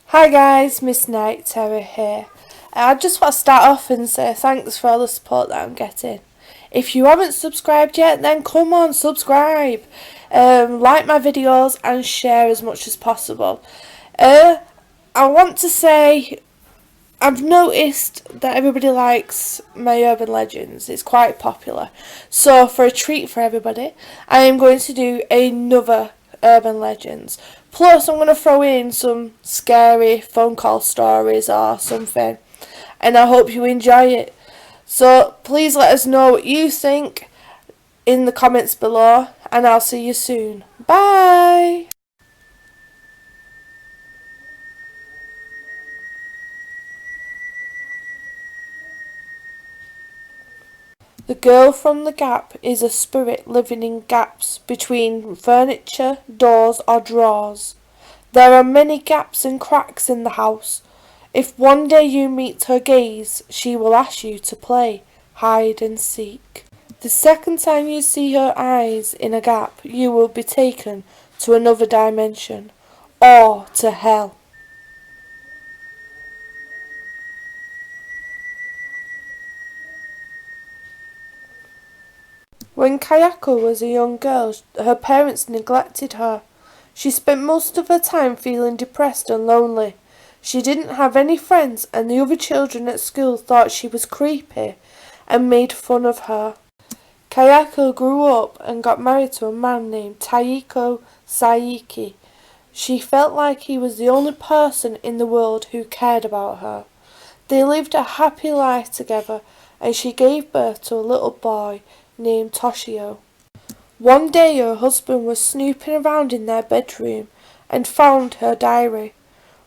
Hi guys, Miss Night Terror here. I just want to start off and say thanks for all the support that I'm getting. If you haven't subscribed yet, then come on, subscribe. Like my videos and share as much as possible. I want to say I've noticed that everybody likes my urban legends. It's quite popular. So for a treat for everybody, I am going to do another urban legends. Plus I'm going to throw in some scary phone call stories or something. And I hope you enjoy it. So please let us know what you think in the comments below, and I'll see you soon. Bye! The girl from the gap is a spirit living in gaps between furniture, doors or drawers. There are many gaps and cracks in the house. If one day you meet her gaze, she will ask you to play hide and seek. The second time you see her eyes in a gap, you will be taken to another dimension, or to hell. When Kayako was a young girl, her parents neglected her. She spent most of her time feeling depressed and lonely. She didn't have any friends, and the other children at school thought she was creepy and made fun of her. Kayako grew up and got married to a man named Taiko Saiki. She felt like he was the only person in the world who cared about her. They lived a happy life together, and she gave birth to a little boy named Toshio. One day her husband was snooping around in their bedroom and found her diary.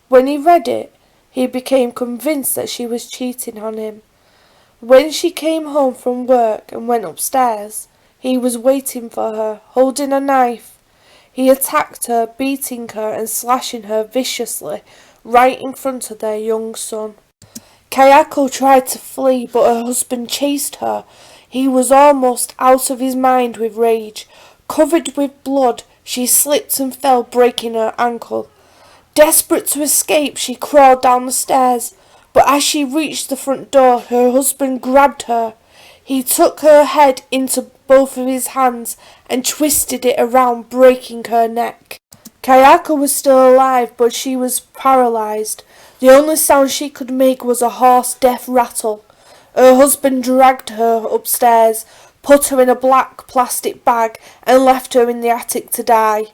When he read it, he became convinced that she was cheating on him. When she came home from work and went upstairs, he was waiting for her, holding a knife. He attacked her, beating her and slashing her viciously right in front of their young son. Kayako tried to flee, but her husband chased her. He was almost out of his mind with rage. Covered with blood, she slipped and fell, breaking her ankle. Desperate to escape, she crawled down the stairs, but as she reached the front door, her husband grabbed her. He took her head into both of his hands and twisted it around, breaking her neck. Kayako was still alive, but she was paralysed. The only sound she could make was a hoarse death rattle. Her husband dragged her upstairs, put her in a black plastic bag and left her in the attic to die.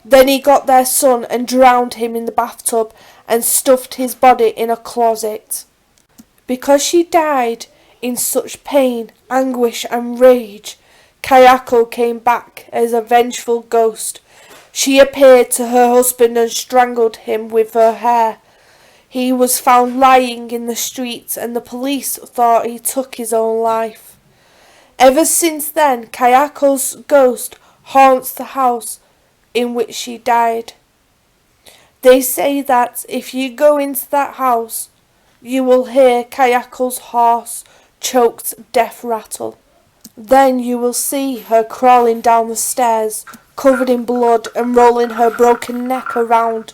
Then he got their son and drowned him in the bathtub and stuffed his body in a closet. Because she died in such pain, anguish and rage, Kayako came back as a vengeful ghost. She appeared to her husband and strangled him with her hair. He was found lying in the street and the police thought he took his own life. Ever since then, Kayako's ghost haunts the house in which she died. They say that if you go into that house, you will hear Kayako's hoarse, choked death rattle. Then you will see her crawling down the stairs, covered in blood and rolling her broken neck around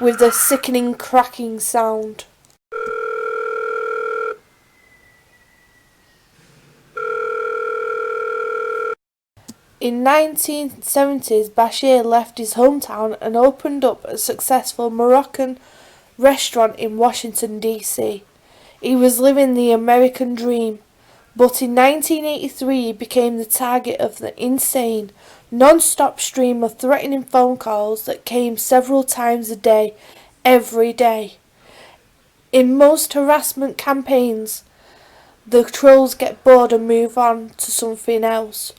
with a sickening cracking sound. In 1970s, Bashir left his hometown and opened up a successful Moroccan restaurant in Washington, D.C. He was living the American dream, but in 1983 he became the target of the insane, non-stop stream of threatening phone calls that came several times a day, every day. In most harassment campaigns, the trolls get bored and move on to something else.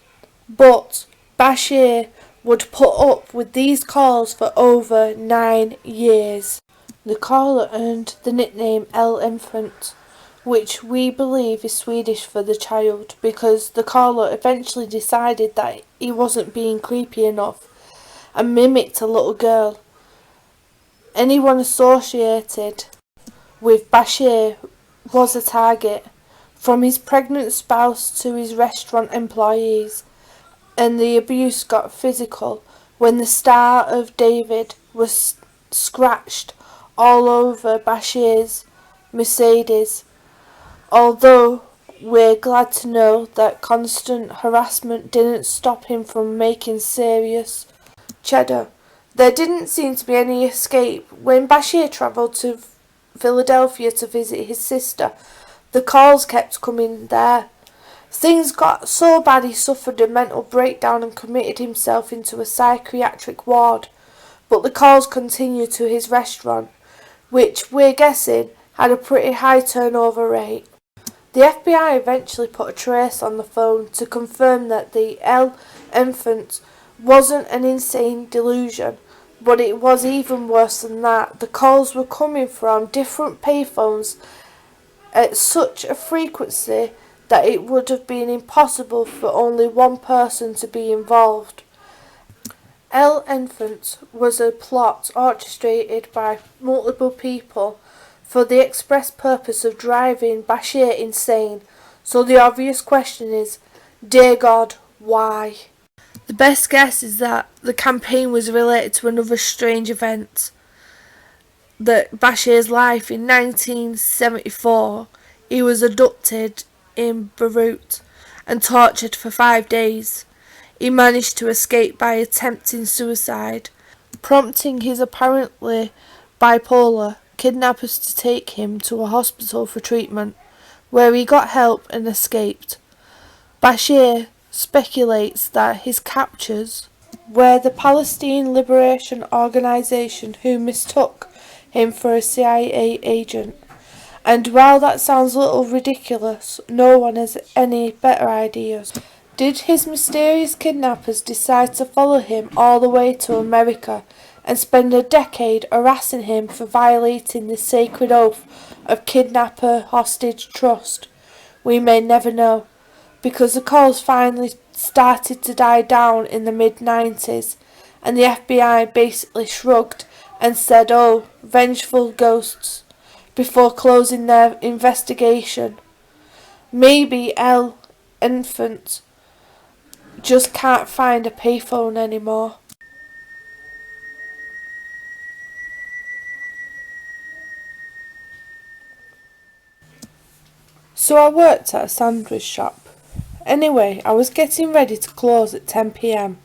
But Bashir would put up with these calls for over 9 years. The caller earned the nickname El Infant, which we believe is Swedish for the child, because the caller eventually decided that he wasn't being creepy enough and mimicked a little girl. Anyone associated with Bashir was a target, from his pregnant spouse to his restaurant employees, and the abuse got physical when the Star of David was scratched all over Bashir's Mercedes, although we're glad to know that constant harassment didn't stop him from making serious cheddar. There didn't seem to be any escape. When Bashir travelled to Philadelphia to visit his sister, the calls kept coming there. Things got so bad he suffered a mental breakdown and committed himself into a psychiatric ward. But the calls continued to his restaurant, which we're guessing had a pretty high turnover rate. The FBI eventually put a trace on the phone to confirm that the El Infant wasn't an insane delusion, but it was even worse than that. The calls were coming from different payphones at such a frequency that it would have been impossible for only one person to be involved. El Infant was a plot orchestrated by multiple people for the express purpose of driving Bashir insane. So the obvious question is, dear God, why? The best guess is that the campaign was related to another strange event. That Bashir's life in 1974, he was abducted in Beirut and tortured for 5 days. He managed to escape by attempting suicide, prompting his apparently bipolar kidnappers to take him to a hospital for treatment, where he got help and escaped. Bashir speculates that his captures were the Palestine Liberation Organization, who mistook him for a CIA agent. And while that sounds a little ridiculous, no one has any better ideas. Did his mysterious kidnappers decide to follow him all the way to America and spend a decade harassing him for violating the sacred oath of kidnapper-hostage trust? We may never know, because the calls finally started to die down in the mid-90s, and the FBI basically shrugged and said, "Oh, vengeful ghosts," before closing their investigation. Maybe El Infant just can't find a payphone anymore. So I worked at a sandwich shop. Anyway, I was getting ready to close at 10 p.m.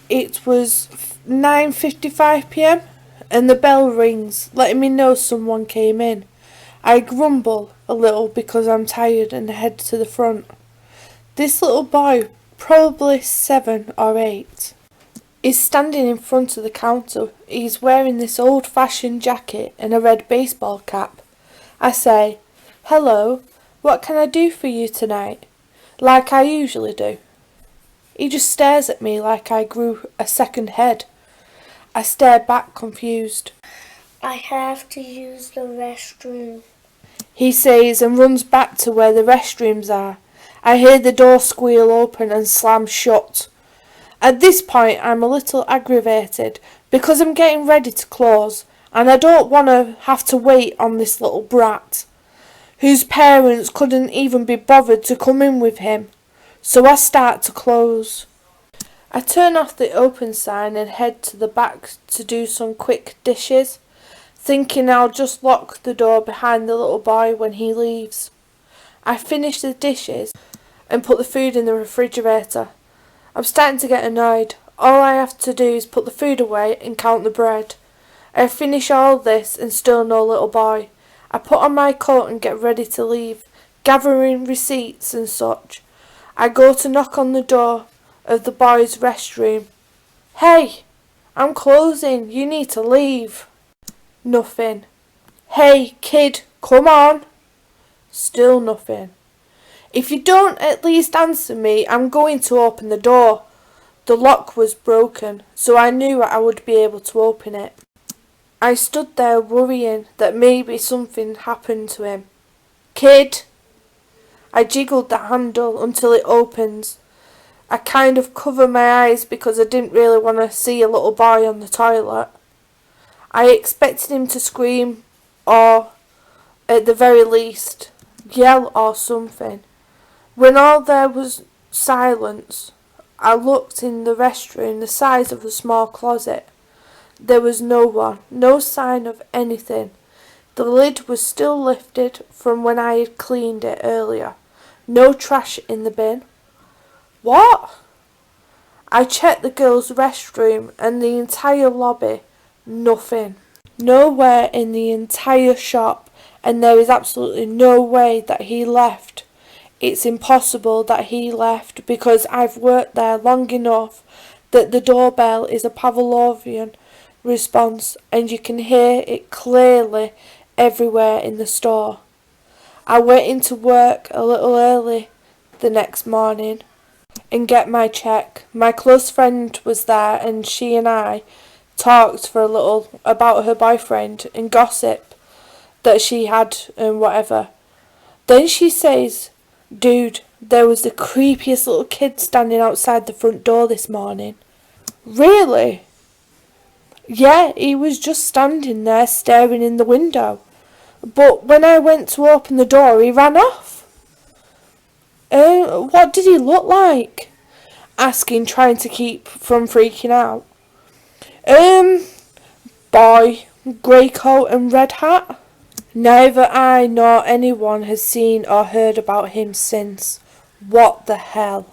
It was 9:55 p.m. and the bell rings, letting me know someone came in. I grumble a little because I'm tired and head to the front. This little boy, probably 7 or 8, is standing in front of the counter. He's wearing this old-fashioned jacket and a red baseball cap. I say, "Hello, what can I do for you tonight?" like I usually do. He just stares at me like I grew a second head. I stare back confused. "I have to use the restroom," he says, and runs back to where the restrooms are. I hear the door squeal open and slam shut. At this point I'm a little aggravated because I'm getting ready to close and I don't want to have to wait on this little brat, whose parents couldn't even be bothered to come in with him. So I start to close. I turn off the open sign and head to the back to do some quick dishes, thinking I'll just lock the door behind the little boy when he leaves. I finish the dishes and put the food in the refrigerator. I'm starting to get annoyed. All I have to do is put the food away and count the bread. I finish all this and still no little boy. I put on my coat and get ready to leave, gathering receipts and such. I go to knock on the door of the boys' restroom. "Hey, I'm closing. You need to leave." Nothing. "Hey, kid, come on." Still nothing. "If you don't at least answer me, I'm going to open the door." The lock was broken, so I knew I would be able to open it. I stood there worrying that maybe something happened to him. "Kid." I jiggled the handle until it opens. I kind of cover my eyes because I didn't really want to see a little boy on the toilet. I expected him to scream or, at the very least, yell or something. When all there was silence, I looked in the restroom, the size of a small closet. There was no one, no sign of anything. The lid was still lifted from when I had cleaned it earlier. No trash in the bin. What? I checked the girls' restroom and the entire lobby. Nothing. Nowhere in the entire shop, and there is absolutely no way that he left. It's impossible that he left because I've worked there long enough that the doorbell is a Pavlovian response and you can hear it clearly everywhere in the store. I went into work a little early the next morning and get my check. My close friend was there and she and I talked for a little about her boyfriend and gossip that she had and whatever. Then she says, "Dude, there was the creepiest little kid standing outside the front door this morning." Really? Yeah, he was just standing there staring in the window. But when I went to open the door, he ran off. What did he look like? Asking, trying to keep from freaking out. Boy, grey coat and red hat. Neither I nor anyone has seen or heard about him since. What the hell?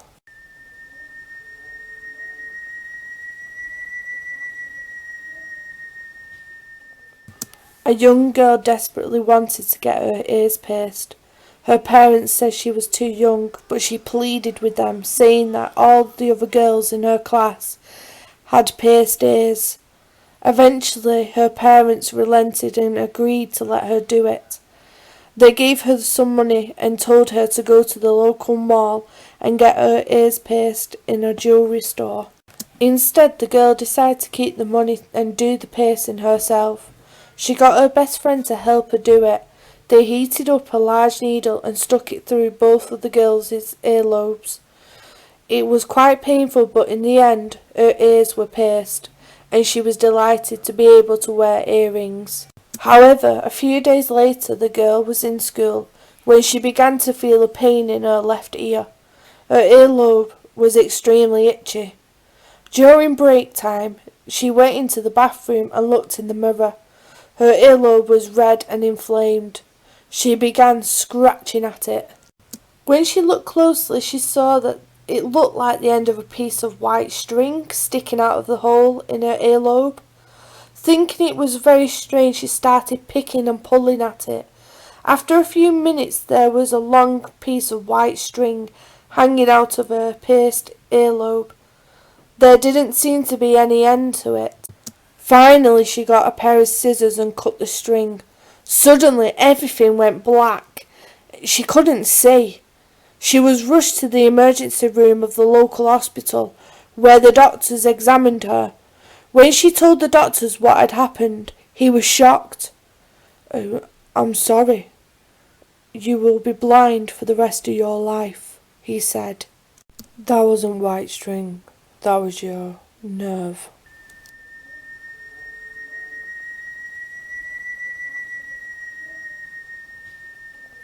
A young girl desperately wanted to get her ears pierced. Her parents said she was too young, but she pleaded with them, saying that all the other girls in her class had pierced ears. Eventually, her parents relented and agreed to let her do it. They gave her some money and told her to go to the local mall and get her ears pierced in a jewellery store. Instead, the girl decided to keep the money and do the piercing herself. She got her best friend to help her do it. They heated up a large needle and stuck it through both of the girls' earlobes. It was quite painful, but in the end, her ears were pierced, and she was delighted to be able to wear earrings. However, a few days later, the girl was in school when she began to feel a pain in her left ear. Her earlobe was extremely itchy. During break time, she went into the bathroom and looked in the mirror. Her earlobe was red and inflamed. She began scratching at it. When she looked closely, she saw that it looked like the end of a piece of white string sticking out of the hole in her earlobe. Thinking it was very strange, she started picking and pulling at it. After a few minutes, there was a long piece of white string hanging out of her pierced earlobe. There didn't seem to be any end to it. Finally, she got a pair of scissors and cut the string. Suddenly, everything went black. She couldn't see. She was rushed to the emergency room of the local hospital, where the doctors examined her. When she told the doctors what had happened, he was shocked. "I'm sorry. You will be blind for the rest of your life," he said. "That wasn't white string. That was your nerve."